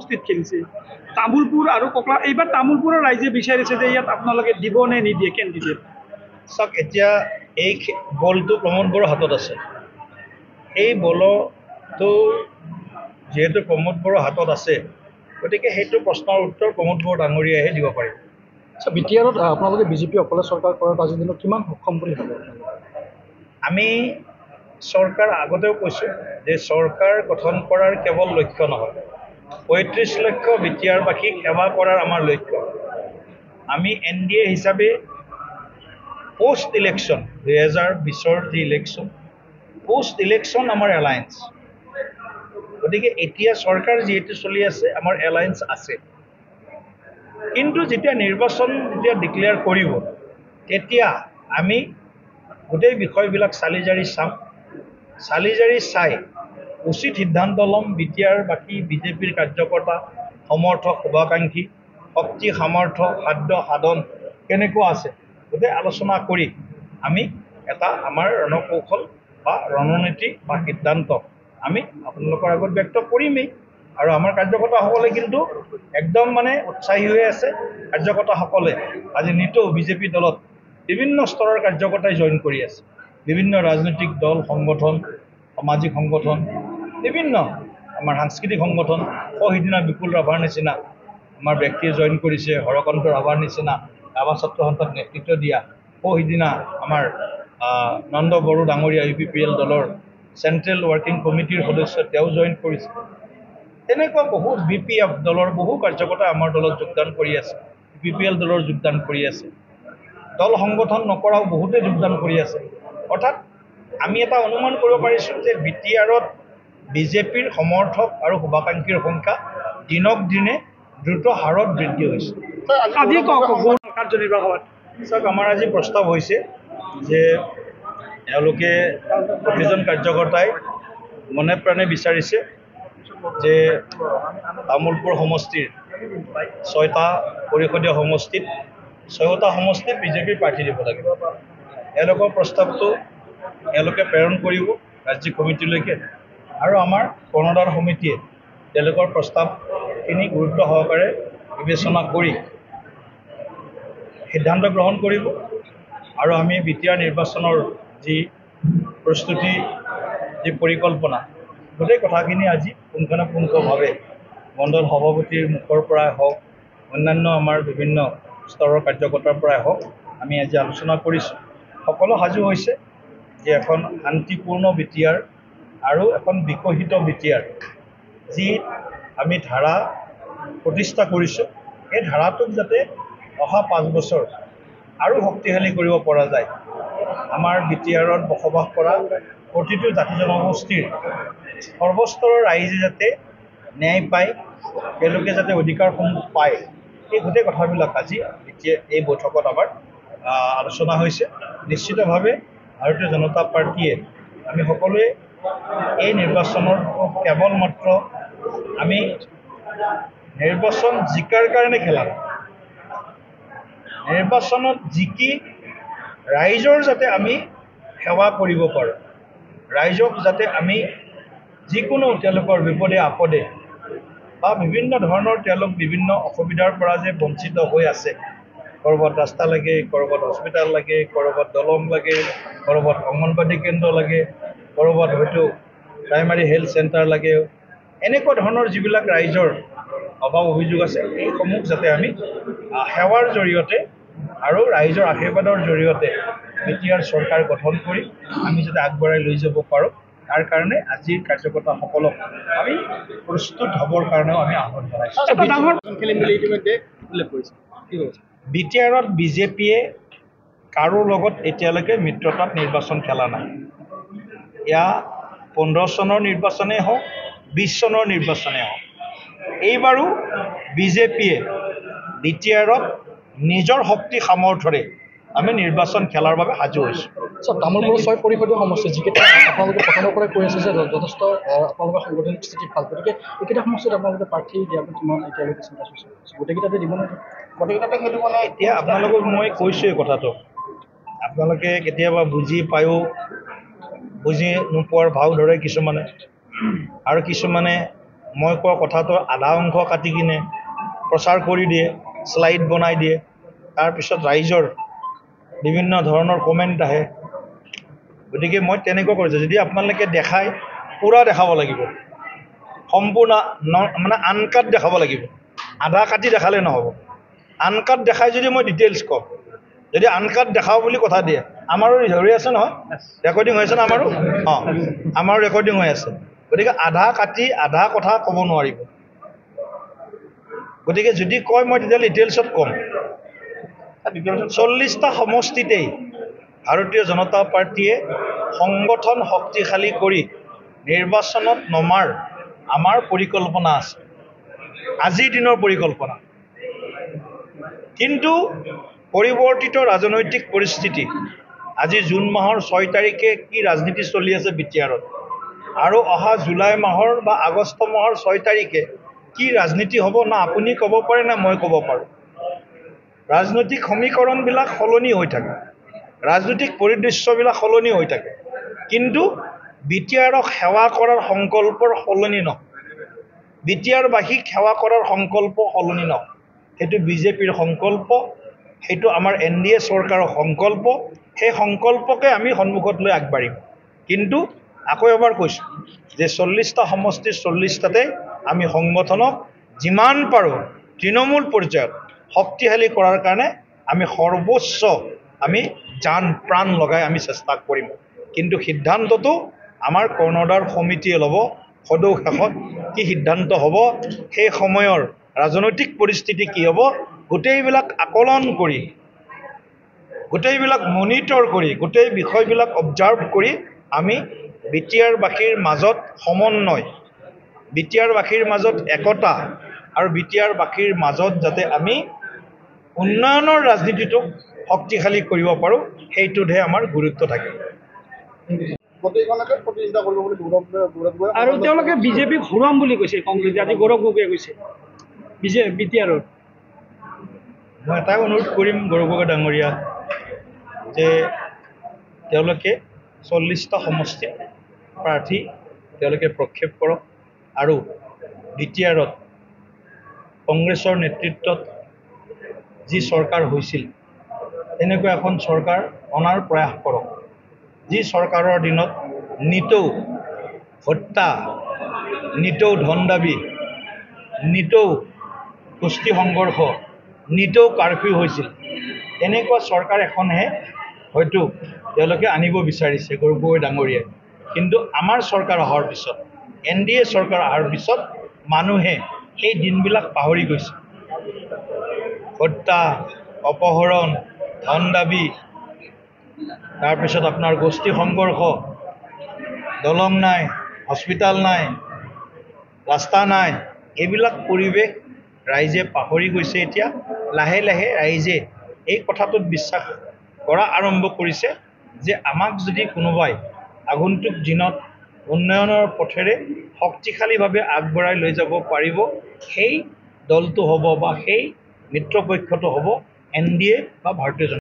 সমষ্টিত খেলিছে তামুলপুৰ আৰু ককলা এইবাৰ তামুলপুৰৰ ৰাইজে বিচাৰিছে যে ইয়াত আপোনালোকে দিব নে নিদিয়ে কেণ্ডিডেট চাওক এতিয়া এই বলটো প্ৰমোদ বড়োৰ হাতত আছে এই বলটো যেহেতু প্ৰমোদ বড়োৰ হাতত আছে গতিকে সেইটো প্ৰশ্নৰ উত্তৰ প্ৰমোদ বড়ো ডাঙৰীয়াইহে দিব পাৰিব বিটিআৰত আপোনালোকে বিজেপি অকলে চৰকাৰ কৰাত আজিৰ দিনত কিমান সক্ষম বুলি ভাবে আমি চৰকাৰ আগতেও কৈছোঁ যে চৰকাৰ গঠন কৰাৰ কেৱল লক্ষ্য নহয় ৩৫ লক্ষ বিটিআৰবাসীক সেৱা কৰাৰ আমাৰ লক্ষ্য আমি NDA হিচাপে পোষ্ট ইলেকশ্যন 2020-ৰ যি ইলেকশ্যন পোষ্ট ইলেকশ্যন আমাৰ এলায়েন্স গতিকে এতিয়া চৰকাৰ যিহেতু চলি আছে আমাৰ এলায়েন্স আছে কিন্তু যেতিয়া নিৰ্বাচন ডিক্লেয়াৰ কৰিব তেতিয়া আমি গোটেই বিষয়বিলাক চালিজাৰি চাম চালিজাৰি চাই উচিত সিদ্ধান্ত ল'ম বিটিআৰবাসী বিজেপিৰ কাৰ্যকৰ্তা সমৰ্থক শুভাকাংক্ষী শক্তি সামৰ্থ্য খাদ্য সাধন কেনেকুৱা আছে গোটেই আলোচনা কৰি আমি এটা আমাৰ ৰণকৌশল বা ৰণনীতি বা সিদ্ধান্ত আমি আপোনালোকৰ আগত ব্যক্ত কৰিমেই আৰু আমাৰ কাৰ্যকৰ্তাসকলে কিন্তু একদম মানে উৎসাহী হৈ আছে কাৰ্যকৰ্তাসকলে আজি নিতৌ বিজেপি দলত বিভিন্ন স্তৰৰ কাৰ্যকৰ্তাই জইন কৰি আছে বিভিন্ন ৰাজনৈতিক দল সংগঠন সামাজিক সংগঠন বিভিন্ন আমাৰ সাংস্কৃতিক সংগঠন সিদিনা বিপুল ৰাভাৰ নিচিনা আমাৰ ব্যক্তিয়ে জইন কৰিছে হৰকন্ত ৰাভাৰ নিচিনা ৰাভা ছাত্ৰ সন্থাক নেতৃত্ব দিয়া সিদিনা আমাৰ নন্দ বড়ো ডাঙৰীয়া UPPL দলৰ চেণ্ট্ৰেল ৱৰ্কিং কমিটিৰ সদস্য তেওঁ জইন কৰিছে তেনেকুৱা বহুত BPF দলৰ বহু কাৰ্যকৰ্তা আমাৰ দলত যোগদান কৰি আছে UPPL দলৰ যোগদান কৰি আছে দল সংগঠন নকৰাও বহুতে যোগদান কৰি আছে অৰ্থাৎ আমি এটা অনুমান কৰিব পাৰিছোঁ যে বিটিআৰত বিজেপিৰ সমৰ্থক আৰু শুভাকাংক্ষীৰ সংখ্যা দিনক দিনে দ্ৰুত হাৰত বৃদ্ধি হৈছে আজি কাৰ্যনিৰ্বাহত চাওক আমাৰ আজি প্ৰস্তাৱ হৈছে যে এওঁলোকে প্ৰতিজন কাৰ্যকৰ্তাই মনে প্ৰাণে বিচাৰিছে যে তামুলপুৰ সমষ্টিৰ 6টা পৰিষদীয় সমষ্টিত 6টা সমষ্টিত বিজেপিৰ প্ৰাৰ্থী দিব লাগিব এওঁলোকৰ প্ৰস্তাৱটো এওঁলোকে প্ৰেৰণ কৰিব ৰাজ্যিক কমিটিলৈকে আৰু আমাৰ কৰ্ণধাৰ সমিতিয়ে তেওঁলোকৰ প্ৰস্তাৱখিনি গুৰুত্ব সহকাৰে বিবেচনা কৰি সিদ্ধান্ত গ্ৰহণ কৰিব আৰু আমি বিটিআৰ নিৰ্বাচনৰ যি প্ৰস্তুতি যি পৰিকল্পনা গোটেই কথাখিনি আজি পুংখানুপুংখভাৱে মণ্ডল সভাপতিৰ মুখৰ পৰাই হওক অন্যান্য আমাৰ বিভিন্ন স্তৰৰ কাৰ্যকৰ্তাৰ পৰাই হওক আমি আজি আলোচনা কৰিছোঁ সকলো সাজু হৈছে যে এখন শান্তিপূৰ্ণ বিটিআৰ আৰু এখন বিকশিত বিটিআৰ যি আমি ধাৰা প্ৰতিষ্ঠা কৰিছোঁ এই ধাৰাটোক যাতে অহা 5 বছৰ আৰু শক্তিশালী কৰিব পৰা যায় আমাৰ বিটিআৰত বসবাস কৰা প্ৰতিটো জাতি জনগোষ্ঠীৰ সৰ্বস্তৰৰ ৰাইজে যাতে ন্যায় পায় তেওঁলোকে যাতে অধিকাৰসমূহ পায় এই গোটেই কথাবিলাক আজি এই বৈঠকত আমাৰ আলোচনা হৈছে নিশ্চিতভাৱে ভাৰতীয় জনতা পাৰ্টীয়ে আমি সকলোৱে এই নিৰ্বাচনৰ কেৱল মাত্ৰ আমি নিৰ্বাচন জিকাৰ কাৰণে খেলা নিৰ্বাচনত জিকি ৰাইজৰ যাতে আমি সেৱা কৰিব পাৰোঁ ৰাইজক যাতে আমি যিকোনো তেওঁলোকৰ বিপদে আপদে বা বিভিন্ন ধৰণৰ তেওঁলোক বিভিন্ন অসুবিধাৰ পৰা যে বঞ্চিত হৈ আছে ক'ৰবাত ৰাস্তা লাগে ক'ৰবাত হস্পিটাল লাগে ক'ৰবাত দলং লাগে ক'ৰবাত অংগনবাদী কেন্দ্ৰ লাগে ক'ৰবাত হয়তো প্ৰাইমাৰী হেল্থ চেণ্টাৰ লাগে এনেকুৱা ধৰণৰ যিবিলাক ৰাইজৰ অভাৱ অভিযোগ আছে এইসমূহ যাতে আমি সেৱাৰ জৰিয়তে আৰু ৰাইজৰ আশীৰ্বাদৰ জৰিয়তে বিটিআৰ চৰকাৰ গঠন কৰি আমি যাতে আগবঢ়াই লৈ যাব পাৰোঁ তাৰ কাৰণে আজিৰ কাৰ্যকৰ্তাসকলক আমি প্ৰস্তুত হ'বৰ কাৰণেও আমি আহ্বান জনাইছোঁ বিটিআৰত বিজেপিয়ে কাৰো লগত এতিয়ালৈকে মিত্ৰতাত নিৰ্বাচন খেলা নাই এয়া 15 চনৰ নিৰ্বাচনেই হওক 20 চনৰ নিৰ্বাচনেই হওক এইবাৰো বিজেপিয়ে বিটিআৰত নিজৰ শক্তি সামৰ্থ্যৰে আমি নিৰ্বাচন খেলাৰ বাবে সাজু হৈছোঁ তামুলপুৰ 6 পৰিষদীয় সমষ্টি যিকেইটা আপোনালোকে প্ৰথমৰ পৰাই কৈ আছে যে যথেষ্ট আপোনালোকৰ সাংগঠনিক স্থিতি ভাল গতিকে এইকেইটা সমষ্টিত আপোনালোকে প্ৰাৰ্থী দিয়াটো কিমান এতিয়ালৈকে চিন্তা কৰিছে গোটেইকেইটাতে দিব নে গোটেইকেইটাতে সেইটো মানে এতিয়া আপোনালোকক মই কৈছোঁ এই কথাটো আপোনালোকে কেতিয়াবা বুজি পায়ো বুজি নোপোৱাৰ ভাও ধৰে কিছুমানে আৰু কিছুমানে মই কোৱা কথাটোৰ আধা অংশ কাটি কিনে প্ৰচাৰ কৰি দিয়ে, শ্লাইড বনাই দিয়ে, তাৰপিছত ৰাইজৰ বিভিন্ন ধৰণৰ কমেণ্ট আহে। গতিকে মই তেনেকুৱা কৰিছোঁ, যদি আপোনালোকে দেখায় পূৰা দেখাব লাগিব, সম্পূৰ্ণ মানে আনকাট দেখাব লাগিব, আধা কাটি দেখালে নহ'ব। আনকাট দেখাই যদি মই ডিটেইলছ কম, যদি আনকাট দেখাওঁ বুলি কথা দিয়ে, আমাৰো হৈ আছে নহয়, ৰেকৰ্ডিং হৈ আছে ন আমাৰো, অঁ আমাৰো ৰেকৰ্ডিং হৈ আছে। গতিকে আধা কাটি আধা কথা ক'ব নোৱাৰিব। গতিকে যদি কয় মই তেতিয়াহ'লে ডিটেইলছত ক'ম। 40টা সমষ্টিতেই ভাৰতীয় জনতা পাৰ্টীয়ে সংগঠন শক্তিশালী কৰি নিৰ্বাচনত নমাৰ আমাৰ পৰিকল্পনা আছে, আজিৰ দিনৰ পৰিকল্পনা। কিন্তু পৰিৱৰ্তিত ৰাজনৈতিক পৰিস্থিতি, আজি জুন মাহৰ 6 তাৰিখে কি ৰাজনীতি চলি আছে বিটিআৰত, আৰু অহা জুলাই মাহৰ বা আগষ্ট মাহৰ 6 তাৰিখে কি ৰাজনীতি হ'ব না আপুনি ক'ব পাৰে না মই ক'ব পাৰোঁ। ৰাজনৈতিক সমীকৰণবিলাক সলনি হৈ থাকে, ৰাজনৈতিক পৰিদৃশ্যবিলাক সলনি হৈ থাকে, কিন্তু বিটিআৰক সেৱা কৰাৰ সংকল্পৰ সলনি নহয়, বিটিআৰবাসীক সেৱা কৰাৰ সংকল্প সলনি নহয়। সেইটো বিজেপিৰ সংকল্প, সেইটো আমাৰ NDA চৰকাৰৰ সংকল্প, সেই সংকল্পকে আমি সন্মুখত লৈ আগবাঢ়িম। কিন্তু আকৌ এবাৰ কৈছোঁ যে 40টা সমষ্টিৰ 40টাতে আমি সংগঠনক যিমান পাৰোঁ তৃণমূল পৰ্যায়ত শক্তিশালী কৰাৰ কাৰণে আমি সৰ্বোচ্চ আমি জান প্ৰাণ লগাই আমি চেষ্টা কৰিম। কিন্তু সিদ্ধান্তটো আমাৰ কৰ্ণধাৰ সমিতিয়ে ল'ব। সদৌ শেষত কি সিদ্ধান্ত হ'ব, সেই সময়ৰ ৰাজনৈতিক পৰিস্থিতি কি হ'ব, গোটেইবিলাক আকলন কৰি, গোটেইবিলাক মনিটৰ কৰি, গোটেই বিষয়বিলাক অবজাৰ্ভ কৰি আমি বিটিআৰবাসীৰ মাজত সমন্বয়, বিটিআৰবাসীৰ মাজত একতা আৰু বিটিআৰবাসীৰ মাজত যাতে আমি উন্নয়নৰ ৰাজনীতিটোক শক্তিশালী কৰিব পাৰোঁ, সেইটোতহে আমাৰ গুৰুত্ব থাকে। আৰু তেওঁলোকে বিজেপিক ঘূৰাম বুলি কৈছে কংগ্ৰেছে, আজি গৌৰৱ গগৈয়ে কৈছে বিটিআৰত। মই এটাই অনুৰোধ কৰিম গৌৰৱ গগৈ ডাঙৰীয়া, যে তেওঁলোকে 40টা সমষ্টিত প্ৰাৰ্থী তেওঁলোকে প্ৰক্ষেপ কৰক, আৰু বিটিআৰত কংগ্ৰেছৰ নেতৃত্বত যি চৰকাৰ হৈছিল তেনেকুৱা এখন চৰকাৰ অনাৰ প্ৰয়াস কৰক, যি চৰকাৰৰ দিনত নিতৌ হত্যা, নিতৌ ধন দাবী, নিতৌ গোষ্ঠী সংঘৰ্ষ, নিতৌ কাৰফিউ হৈছিল, এনেকুৱা চৰকাৰ এখনহে হয়তো তেওঁলোকে আনিব বিচাৰিছে গৌৰৱ গগৈ ডাঙৰীয়াই। কিন্তু আমাৰ চৰকাৰ অহাৰ পিছত, NDA চৰকাৰ অহাৰ পিছত মানুহে সেই দিনবিলাক পাহৰি গৈছে। হত্যা, অপহৰণ, ধন দাবী, তাৰপিছত আপোনাৰ গোষ্ঠী সংঘৰ্ষ, দলং নাই, হস্পিটাল নাই, ৰাস্তা নাই, এইবিলাক পৰিৱেশ ৰাইজে পাহৰি গৈছে। এতিয়া লাহে লাহে ৰাইজে এই কথাটোত বিশ্বাস কৰা আৰম্ভ কৰিছে যে আমাক যদি কোনোবাই আগন্তুক দিনত উন্নয়নৰ পথেৰে শক্তিশালীভাৱে আগবঢ়াই লৈ যাব পাৰিব, সেই দলটো হ'ব বা সেই মিত্ৰপক্ষটো হ'ব NDA বা ভাৰতীয় জনতা